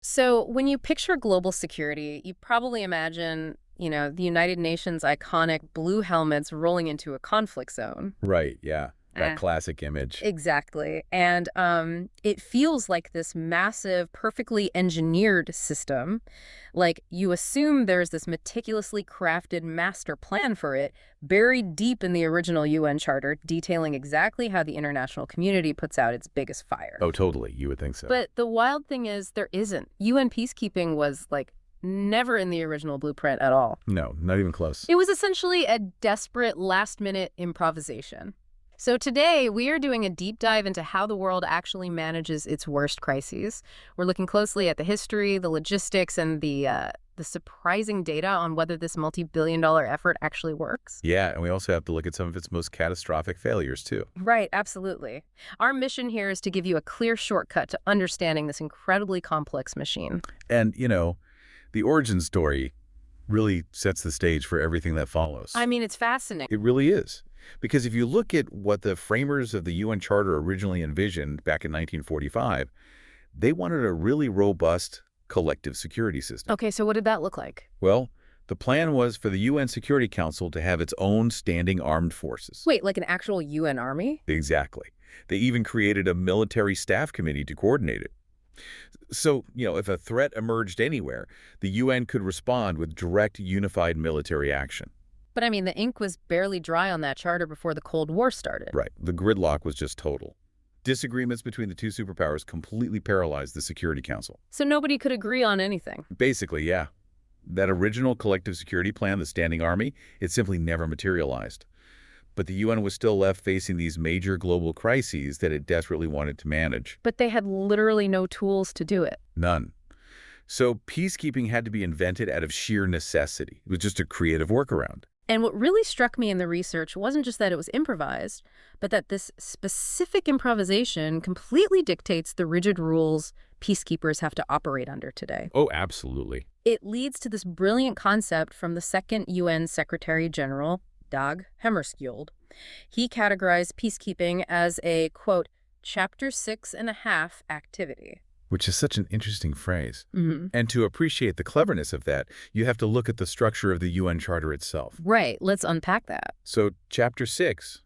So when you picture global security, you probably imagine, the United Nations' iconic blue helmets rolling into a conflict zone. Right, yeah. That Eh, classic image. exactly. And it feels like this massive, perfectly engineered system. Like you assume there's this meticulously crafted master plan for it, buried deep in the original UN Charter, detailing exactly how the international community puts out its biggest fire. Oh, totally. You would think so. But the wild thing is there isn't. UN peacekeeping was like never in the original blueprint at all. No, not even close. It was essentially a desperate last-minute improvisation. So today, we are doing a deep dive into how the world actually manages its worst crises. We're looking closely at the history, the logistics, and the surprising data on whether this multi-billion-dollar effort actually works. Yeah, and we also have to look at some of its most catastrophic failures, too. Right, absolutely. Our mission here is to give you a clear shortcut to understanding this incredibly complex machine. And, the origin story really sets the stage for everything that follows. I mean, it's fascinating. It really is. Because if you look at what the framers of the UN Charter originally envisioned back in 1945, they wanted a really robust collective security system. Okay, so what did that look like? Well, the plan was for the UN Security Council to have its own standing armed forces. Wait, like an actual UN army? Exactly. They even created a military staff committee to coordinate it. So, if a threat emerged anywhere, the UN could respond with direct unified military action. But I mean, the ink was barely dry on that charter before the Cold War started. Right. The gridlock was just total. Disagreements between the two superpowers completely paralyzed the Security Council. So nobody could agree on anything. Basically, yeah. That original collective security plan, the Standing Army, it simply never materialized. But the UN was still left facing these major global crises that it desperately wanted to manage. But they had literally no tools to do it. None. So peacekeeping had to be invented out of sheer necessity. It was just a creative workaround. And what really struck me in the research wasn't just that it was improvised, but that this specific improvisation completely dictates the rigid rules peacekeepers have to operate under today. Oh, absolutely. It leads to this brilliant concept from the second UN Secretary General, Dag Hammarskjöld. He categorized peacekeeping as a, quote, Chapter 6.5 activity. Which is such an interesting phrase. Mm-hmm. And to appreciate the cleverness of that, you have to look at the structure of the UN Charter itself. Right. Let's unpack that. So Chapter 6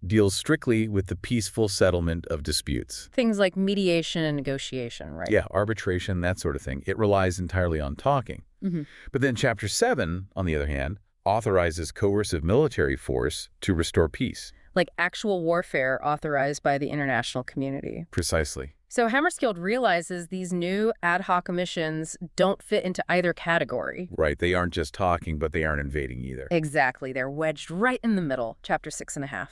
deals strictly with the peaceful settlement of disputes. Things like mediation and negotiation, right? Yeah, arbitration, that sort of thing. It relies entirely on talking. Mm-hmm. But then Chapter 7, on the other hand, authorizes coercive military force to restore peace. Like actual warfare authorized by the international community. Precisely. So Hammarskjöld realizes these new ad hoc missions don't fit into either category. Right. They aren't just talking, but they aren't invading either. Exactly. They're wedged right in the middle, Chapter 6.5.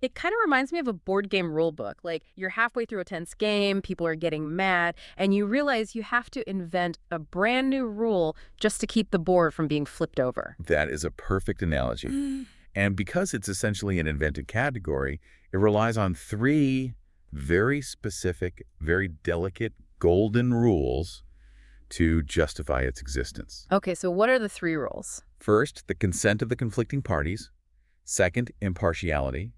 It kind of reminds me of a board game rule book. Like you're halfway through a tense game, people are getting mad, and you realize you have to invent a brand new rule just to keep the board from being flipped over. That is a perfect analogy. And because it's essentially an invented category, it relies on three very specific, very delicate golden rules to justify its existence. Okay, so what are the three rules? First, the consent of the conflicting parties. Second, impartiality.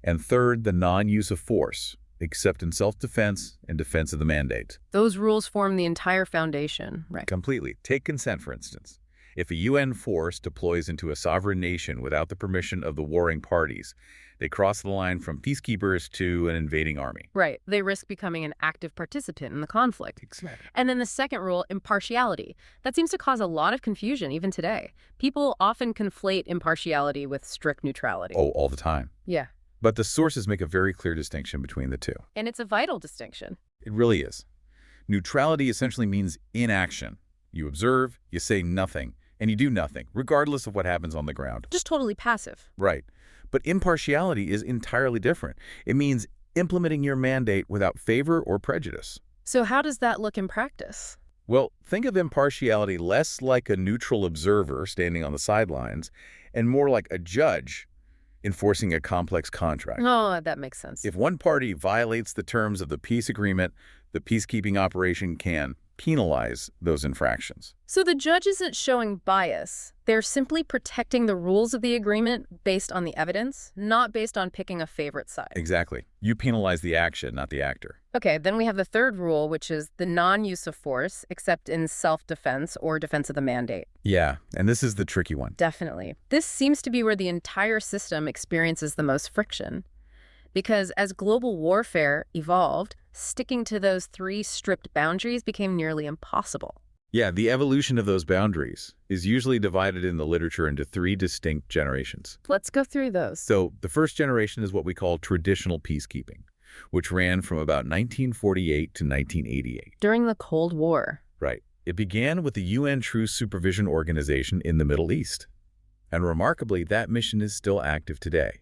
And third, the non-use of force, except in self-defense and defense of the mandate. Those rules form the entire foundation, right? Completely. Take consent, for instance. If a UN force deploys into a sovereign nation without the permission of the warring parties, they cross the line from peacekeepers to an invading army. Right. They risk becoming an active participant in the conflict. Exactly. And then the second rule, impartiality. That seems to cause a lot of confusion even today. People often conflate impartiality with strict neutrality. Oh, all the time. Yeah. But the sources make a very clear distinction between the two. And it's a vital distinction. It really is. Neutrality essentially means inaction. You observe, you say nothing, and you do nothing, regardless of what happens on the ground. Just totally passive. Right. But impartiality is entirely different. It means implementing your mandate without favor or prejudice. So how does that look in practice? Well, think of impartiality less like a neutral observer standing on the sidelines and more like a judge enforcing a complex contract. Oh, that makes sense. If one party violates the terms of the peace agreement, the peacekeeping operation can penalize those infractions. So the judge isn't showing bias. They're simply protecting the rules of the agreement based on the evidence, not based on picking a favorite side. Exactly. You penalize the action, not the actor. Okay, then we have the third rule, which is the non-use of force, except in self-defense or defense of the mandate. Yeah, and this is the tricky one. Definitely. This seems to be where the entire system experiences the most friction. Because as global warfare evolved, sticking to those three strict boundaries became nearly impossible. Yeah, the evolution of those boundaries is usually divided in the literature into three distinct generations. Let's go through those. So the first generation is what we call traditional peacekeeping, which ran from about 1948 to 1988. During the Cold War. Right. It began with the UN Truce Supervision Organization in the Middle East. And remarkably, that mission is still active today.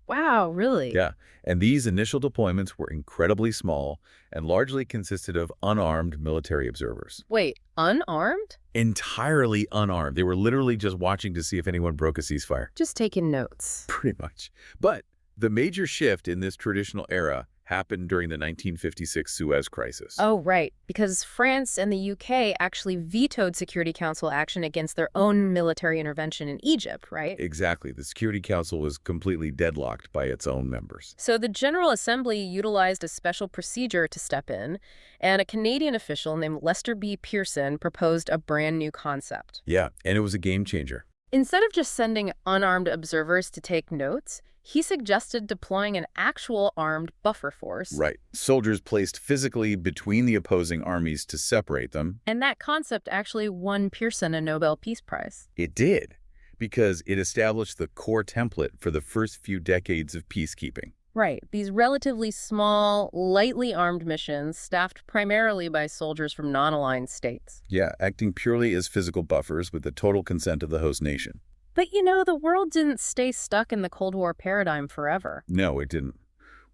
Wow, really? Yeah, and these initial deployments were incredibly small and largely consisted of unarmed military observers. Wait, unarmed? Entirely unarmed. They were literally just watching to see if anyone broke a ceasefire. Just taking notes. Pretty much. But the major shift in this traditional era happened during the 1956 Suez Crisis. Oh, right. Because France and the UK actually vetoed Security Council action against their own military intervention in Egypt, right? Exactly. The Security Council was completely deadlocked by its own members. So the General Assembly utilized a special procedure to step in, and a Canadian official named Lester B. Pearson proposed a brand new concept. Yeah, and it was a game changer. Instead of just sending unarmed observers to take notes, he suggested deploying an actual armed buffer force. Right. Soldiers placed physically between the opposing armies to separate them. And that concept actually won Pearson a Nobel Peace Prize. It did, because it established the core template for the first few decades of peacekeeping. Right. These relatively small, lightly armed missions staffed primarily by soldiers from non-aligned states. Yeah, acting purely as physical buffers with the total consent of the host nation. But you know, the world didn't stay stuck in the Cold War paradigm forever. No, it didn't.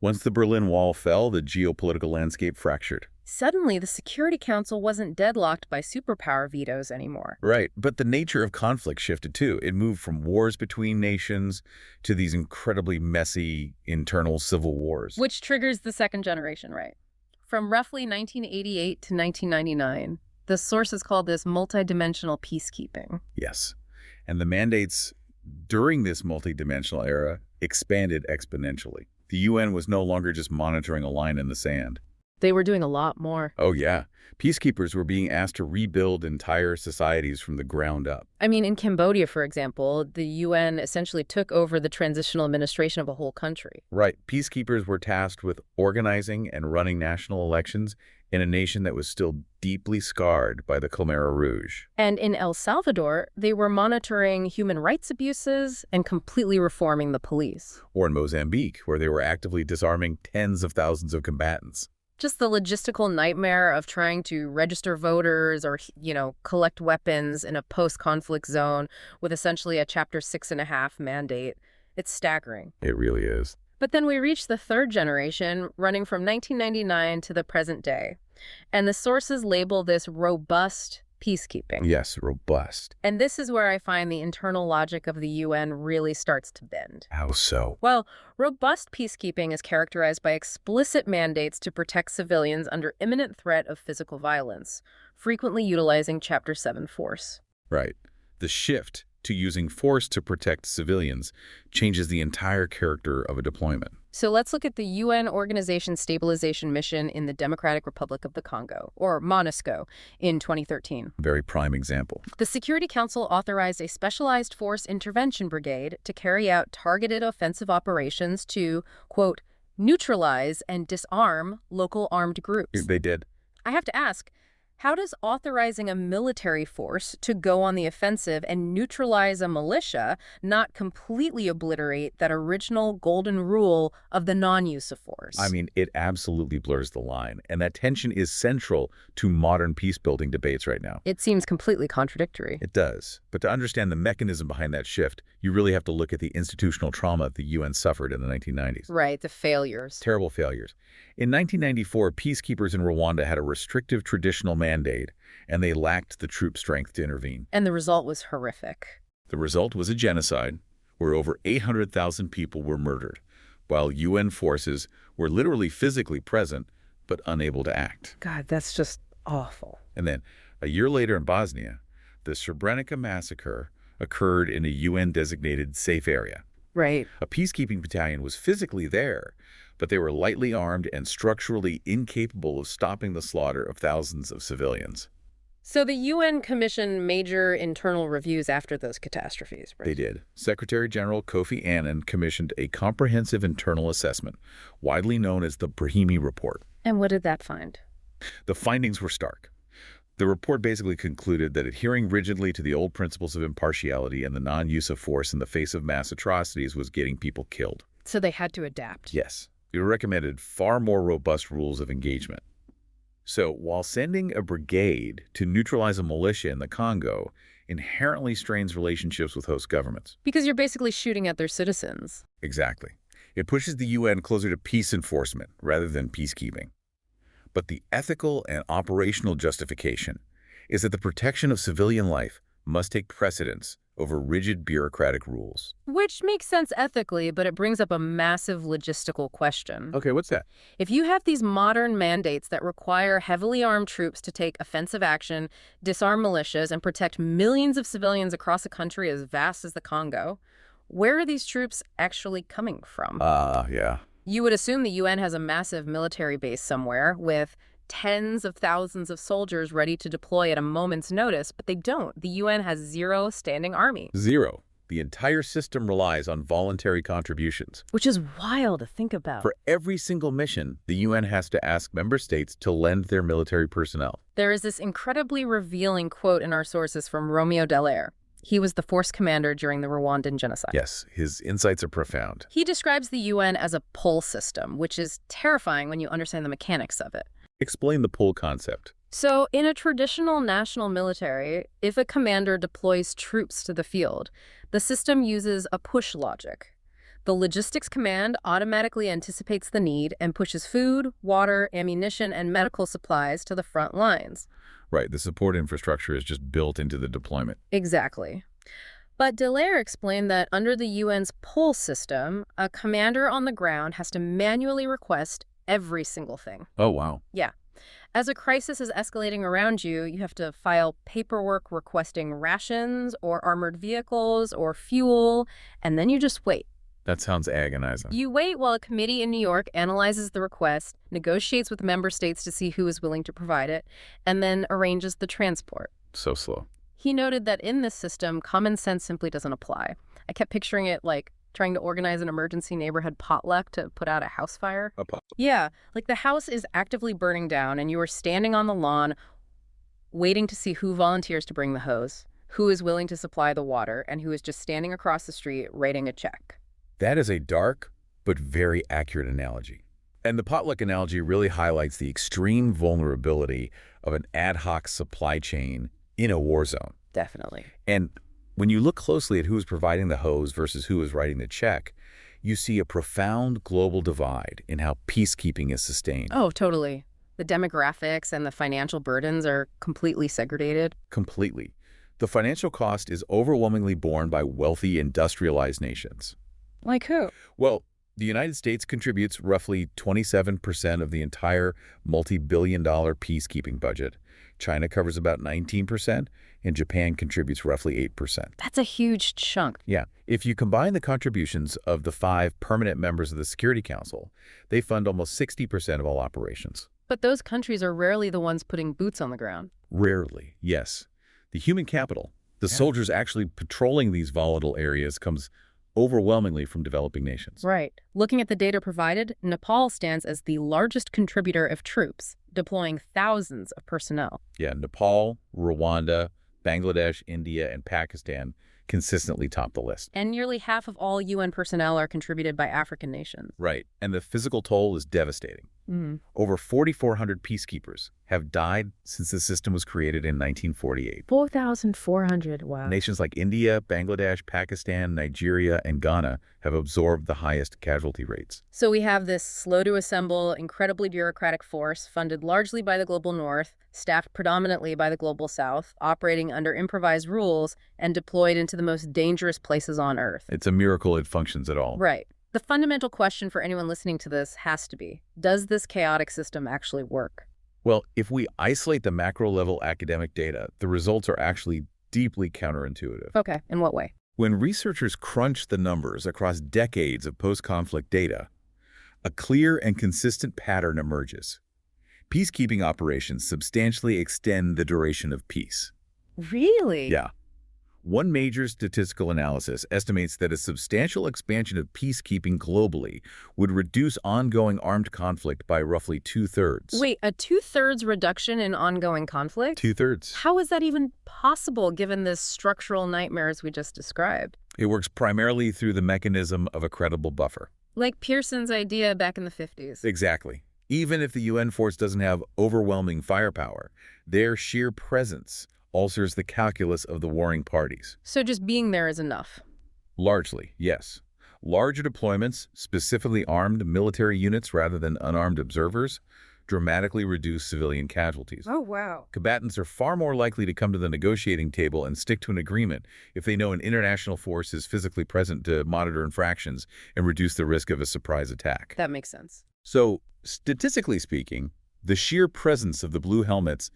Once the Berlin Wall fell, the geopolitical landscape fractured. Suddenly, the Security Council wasn't deadlocked by superpower vetoes anymore. Right, but the nature of conflict shifted too. It moved from wars between nations to these incredibly messy internal civil wars. Which triggers the second generation, right? From roughly 1988 to 1999, the sources call this multidimensional peacekeeping. Yes, and the mandates during this multidimensional era expanded exponentially. The UN was no longer just monitoring a line in the sand. They were doing a lot more. Oh, yeah. Peacekeepers were being asked to rebuild entire societies from the ground up. I mean, in Cambodia, for example, the UN essentially took over the transitional administration of a whole country. Right. Peacekeepers were tasked with organizing and running national elections in a nation that was still deeply scarred by the Khmer Rouge. And in El Salvador, they were monitoring human rights abuses and completely reforming the police. Or in Mozambique, where they were actively disarming tens of thousands of combatants. Just the logistical nightmare of trying to register voters or, collect weapons in a post-conflict zone with essentially a Chapter 6.5 mandate. It's staggering. It really is. But then we reach the third generation, running from 1999 to the present day. And the sources label this robust peacekeeping. Yes, robust. And this is where I find the internal logic of the UN really starts to bend. How so? Well, robust peacekeeping is characterized by explicit mandates to protect civilians under imminent threat of physical violence, frequently utilizing Chapter 7 force. Right. The shift to using force to protect civilians changes the entire character of a deployment. So let's look at the UN Organization Stabilization Mission in the Democratic Republic of the Congo, or MONUSCO, in 2013. Very prime example. The Security Council authorized a specialized force intervention brigade to carry out targeted offensive operations to, quote, neutralize and disarm local armed groups. They did. I have to ask, how does authorizing a military force to go on the offensive and neutralize a militia not completely obliterate that original golden rule of the non-use of force? I mean, it absolutely blurs the line, and that tension is central to modern peace-building debates right now. It seems completely contradictory. It does. But to understand the mechanism behind that shift, you really have to look at the institutional trauma the UN suffered in the 1990s. Right, the failures. Terrible failures. In 1994, peacekeepers in Rwanda had a restrictive traditional mandate, and they lacked the troop strength to intervene. And the result was horrific. The result was a genocide where over 800,000 people were murdered, while UN forces were literally physically present but unable to act. God, that's just awful. And then, a year later in Bosnia, the Srebrenica massacre occurred in a UN-designated safe area. Right. A peacekeeping battalion was physically there, but they were lightly armed and structurally incapable of stopping the slaughter of thousands of civilians. So the UN commissioned major internal reviews after those catastrophes, right? They did. Secretary General Kofi Annan commissioned a comprehensive internal assessment, widely known as the Brahimi Report. And what did that find? The findings were stark. The report basically concluded that adhering rigidly to the old principles of impartiality and the non-use of force in the face of mass atrocities was getting people killed. So they had to adapt. Yes. It recommended far more robust rules of engagement. So while sending a brigade to neutralize a militia in the Congo inherently strains relationships with host governments. Because you're basically shooting at their citizens. Exactly. It pushes the UN closer to peace enforcement rather than peacekeeping. But the ethical and operational justification is that the protection of civilian life must take precedence over rigid bureaucratic rules. Which makes sense ethically, but it brings up a massive logistical question. Okay, what's that? If you have these modern mandates that require heavily armed troops to take offensive action, disarm militias, and protect millions of civilians across a country as vast as the Congo, where are these troops actually coming from? Yeah. You would assume the UN has a massive military base somewhere with tens of thousands of soldiers ready to deploy at a moment's notice, but they don't. The UN has zero standing army. Zero. The entire system relies on voluntary contributions. Which is wild to think about. For every single mission, the UN has to ask member states to lend their military personnel. There is this incredibly revealing quote in our sources from Romeo Dallaire. He was the force commander during the Rwandan genocide. Yes, his insights are profound. He describes the UN as a pull system, which is terrifying when you understand the mechanics of it. Explain the pull concept. So, in a traditional national military, if a commander deploys troops to the field, the system uses a push logic. The logistics command automatically anticipates the need and pushes food, water, ammunition, and medical supplies to the front lines. Right, the support infrastructure is just built into the deployment. Exactly. But Dallaire explained that under the UN's pull system, a commander on the ground has to manually request every single thing. Oh, wow. Yeah. As a crisis is escalating around you, you have to file paperwork requesting rations or armored vehicles or fuel, and then you just wait. That sounds agonizing. You wait while a committee in New York analyzes the request, negotiates with member states to see who is willing to provide it, and then arranges the transport. So slow. He noted that in this system, common sense simply doesn't apply. I kept picturing it like trying to organize an emergency neighborhood potluck to put out a house fire. Yeah, like the house is actively burning down and you are standing on the lawn waiting to see who volunteers to bring the hose, who is willing to supply the water, and who is just standing across the street writing a check. That is a dark but very accurate analogy. And the potluck analogy really highlights the extreme vulnerability of an ad hoc supply chain in a war zone. Definitely. And when you look closely at who is providing the hose versus who is writing the check, you see a profound global divide in how peacekeeping is sustained. Oh, totally. The demographics and the financial burdens are completely segregated. Completely. The financial cost is overwhelmingly borne by wealthy, industrialized nations. Like who? Well, the United States contributes roughly 27% of the entire multi-billion-dollar peacekeeping budget. China covers about 19%, and Japan contributes roughly 8%. That's a huge chunk. Yeah. If you combine the contributions of the 5 permanent members of the Security Council, they fund almost 60% of all operations. But those countries are rarely the ones putting boots on the ground. Rarely, yes. The human capital, the soldiers actually patrolling these volatile areas, comes overwhelmingly from developing nations. Right. Looking at the data provided, Nepal stands as the largest contributor of troops, deploying thousands of personnel. Yeah, Nepal, Rwanda, Bangladesh, India, and Pakistan consistently top the list. And nearly half of all UN personnel are contributed by African nations. Right, and the physical toll is devastating. Over 4,400 peacekeepers have died since the system was created in 1948. 4,400, wow. Nations like India, Bangladesh, Pakistan, Nigeria, and Ghana have absorbed the highest casualty rates. So we have this slow-to-assemble, incredibly bureaucratic force funded largely by the Global North, staffed predominantly by the Global South, operating under improvised rules, and deployed into the most dangerous places on Earth. It's a miracle it functions at all. Right. The fundamental question for anyone listening to this has to be, does this chaotic system actually work? Well, if we isolate the macro-level academic data, the results are actually deeply counterintuitive. Okay, in what way? When researchers crunch the numbers across decades of post-conflict data, a clear and consistent pattern emerges. Peacekeeping operations substantially extend the duration of peace. Really? Yeah. One major statistical analysis estimates that a substantial expansion of peacekeeping globally would reduce ongoing armed conflict by roughly two-thirds. Wait, a two-thirds reduction in ongoing conflict? Two-thirds. How is that even possible given the structural nightmares we just described? It works primarily through the mechanism of a credible buffer. Like Pearson's idea back in the 50s. Exactly. Even if the UN force doesn't have overwhelming firepower, their sheer presence alters the calculus of the warring parties. So just being there is enough? Largely, yes. Larger deployments, specifically armed military units rather than unarmed observers, dramatically reduce civilian casualties. Oh, wow. Combatants are far more likely to come to the negotiating table and stick to an agreement if they know an international force is physically present to monitor infractions and reduce the risk of a surprise attack. That makes sense. So, statistically speaking, the sheer presence of the blue helmets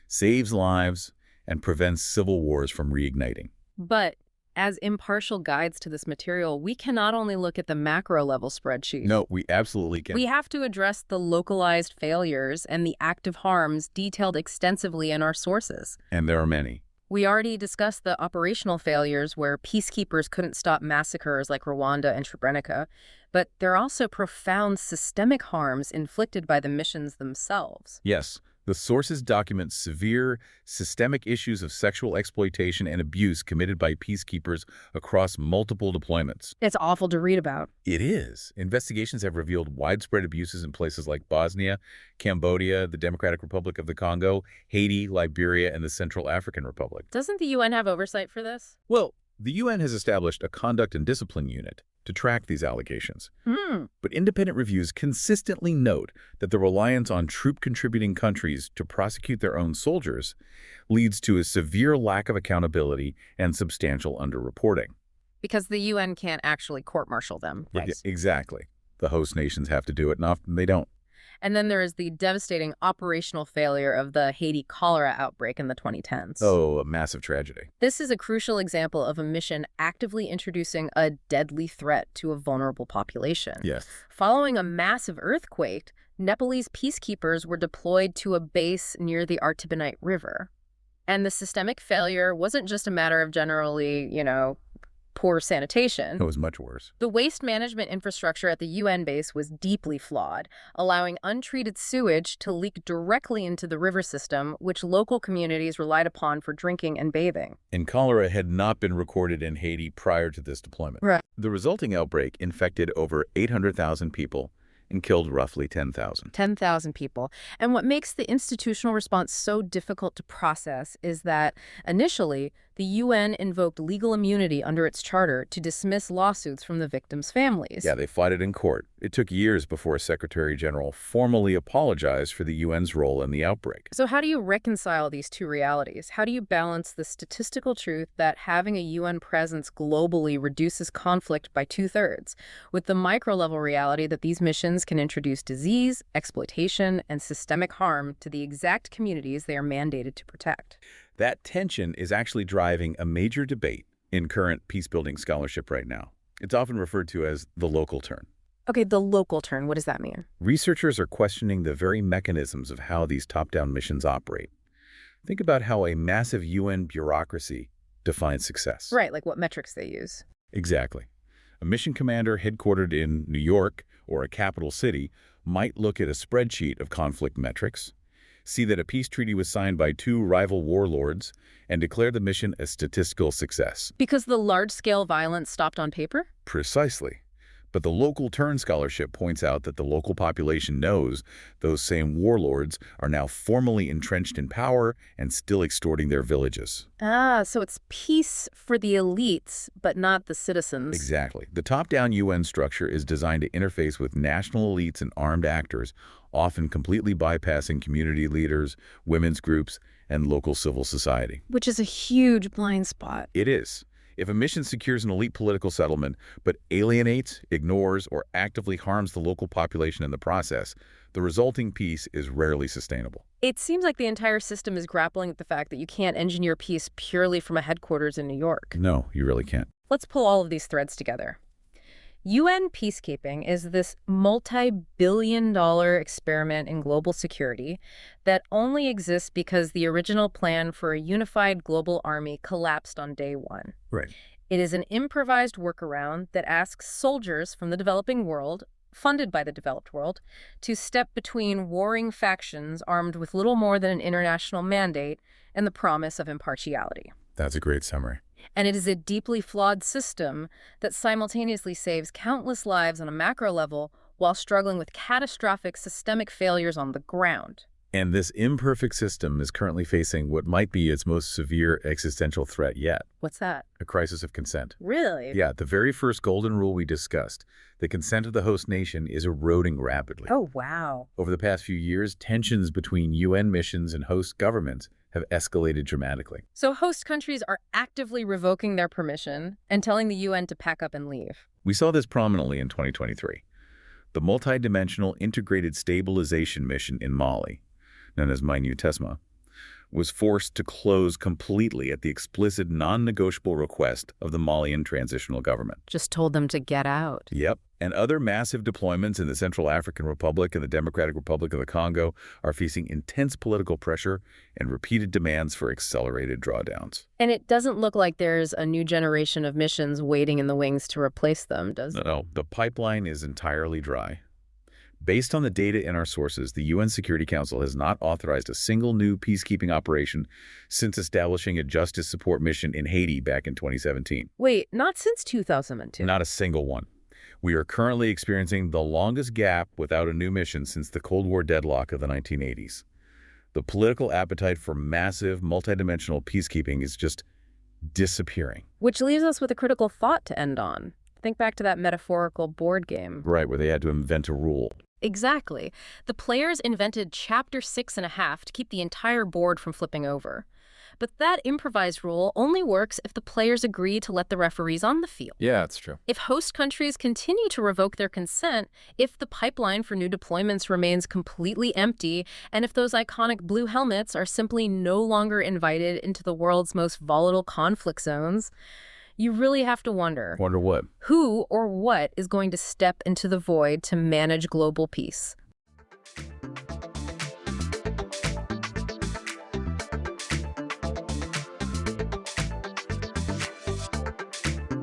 saves lives and prevents civil wars from reigniting. But as impartial guides to this material, we cannot only look at the macro-level spreadsheet. No, we absolutely can. We have to address the localized failures and the active harms detailed extensively in our sources. And there are many. We already discussed the operational failures where peacekeepers couldn't stop massacres like Rwanda and Srebrenica, but there are also profound systemic harms inflicted by the missions themselves. Yes, the sources document severe, systemic issues of sexual exploitation and abuse committed by peacekeepers across multiple deployments. It's awful to read about. It is. Investigations have revealed widespread abuses in places like Bosnia, Cambodia, the Democratic Republic of the Congo, Haiti, Liberia, and the Central African Republic. Doesn't the UN have oversight for this? Well, the UN has established a conduct and discipline unit to track these allegations. But independent reviews consistently note that the reliance on troop-contributing countries to prosecute their own soldiers leads to a severe lack of accountability and substantial underreporting. Because the UN can't actually court-martial them. Right. Exactly. The host nations have to do it, and often they don't. And then there is the devastating operational failure of the Haiti cholera outbreak in the 2010s. Oh, a massive tragedy. This is a crucial example of a mission actively introducing a deadly threat to a vulnerable population. Yes. Following a massive earthquake, Nepalese peacekeepers were deployed to a base near the Artibonite River. And the systemic failure wasn't just a matter of generally, poor sanitation. It was much worse. The waste management infrastructure at the UN base was deeply flawed, allowing untreated sewage to leak directly into the river system, which local communities relied upon for drinking and bathing. And cholera had not been recorded in Haiti prior to this deployment. Right. The resulting outbreak infected over 800,000 people and killed roughly 10,000. 10,000 people. And what makes the institutional response so difficult to process is that, initially, the UN invoked legal immunity under its charter to dismiss lawsuits from the victims' families. Yeah, they fought it in court. It took years before a Secretary General formally apologized for the UN's role in the outbreak. So how do you reconcile these two realities? How do you balance the statistical truth that having a UN presence globally reduces conflict by two-thirds with the micro-level reality that these missions can introduce disease, exploitation, and systemic harm to the exact communities they are mandated to protect? That tension is actually driving a major debate in current peacebuilding scholarship right now. It's often referred to as the local turn. Okay, the local turn, what does that mean? Researchers are questioning the very mechanisms of how these top-down missions operate. Think about how a massive UN bureaucracy defines success. Right, like what metrics they use. Exactly. A mission commander headquartered in New York or a capital city might look at a spreadsheet of conflict metrics, see that a peace treaty was signed by two rival warlords, and declare the mission a statistical success. Because the large-scale violence stopped on paper? Precisely. But the local turn scholarship points out that the local population knows those same warlords are now formally entrenched in power and still extorting their villages. Ah, so it's peace for the elites, but not the citizens. Exactly. The top-down UN structure is designed to interface with national elites and armed actors, often completely bypassing community leaders, women's groups, and local civil society. Which is a huge blind spot. It is. If a mission secures an elite political settlement but alienates, ignores, or actively harms the local population in the process, the resulting peace is rarely sustainable. It seems like the entire system is grappling with the fact that you can't engineer peace purely from a headquarters in New York. No, you really can't. Let's pull all of these threads together. UN peacekeeping is this multi-billion-dollar experiment in global security that only exists because the original plan for a unified global army collapsed on day one. Right. It is an improvised workaround that asks soldiers from the developing world, funded by the developed world, to step between warring factions armed with little more than an international mandate and the promise of impartiality. That's a great summary. And it is a deeply flawed system that simultaneously saves countless lives on a macro level while struggling with catastrophic systemic failures on the ground. And this imperfect system is currently facing what might be its most severe existential threat yet. What's that? A crisis of consent. Really? Yeah, the very first golden rule we discussed, the consent of the host nation, is eroding rapidly. Oh, wow. Over the past few years, tensions between UN missions and host governments have escalated dramatically. So host countries are actively revoking their permission and telling the UN to pack up and leave. We saw this prominently in 2023. The multidimensional integrated stabilization mission in Mali, known as MINUTESMA, was forced to close completely at the explicit non-negotiable request of the Malian transitional government. Just told them to get out. Yep. And other massive deployments in the Central African Republic and the Democratic Republic of the Congo are facing intense political pressure and repeated demands for accelerated drawdowns. And it doesn't look like there's a new generation of missions waiting in the wings to replace them, does it? No, the pipeline is entirely dry. Based on the data in our sources, the UN Security Council has not authorized a single new peacekeeping operation since establishing a justice support mission in Haiti back in 2017. Wait, not since 2002? Not a single one. We are currently experiencing the longest gap without a new mission since the Cold War deadlock of the 1980s. The political appetite for massive, multidimensional peacekeeping is just disappearing. Which leaves us with a critical thought to end on. Think back to that metaphorical board game. Right, where they had to invent a rule. Exactly. The players invented Chapter 6.5 to keep the entire board from flipping over. But that improvised rule only works if the players agree to let the referees on the field. Yeah, that's true. If host countries continue to revoke their consent, if the pipeline for new deployments remains completely empty, and if those iconic blue helmets are simply no longer invited into the world's most volatile conflict zones, you really have to wonder. Wonder what? Who or what is going to step into the void to manage global peace?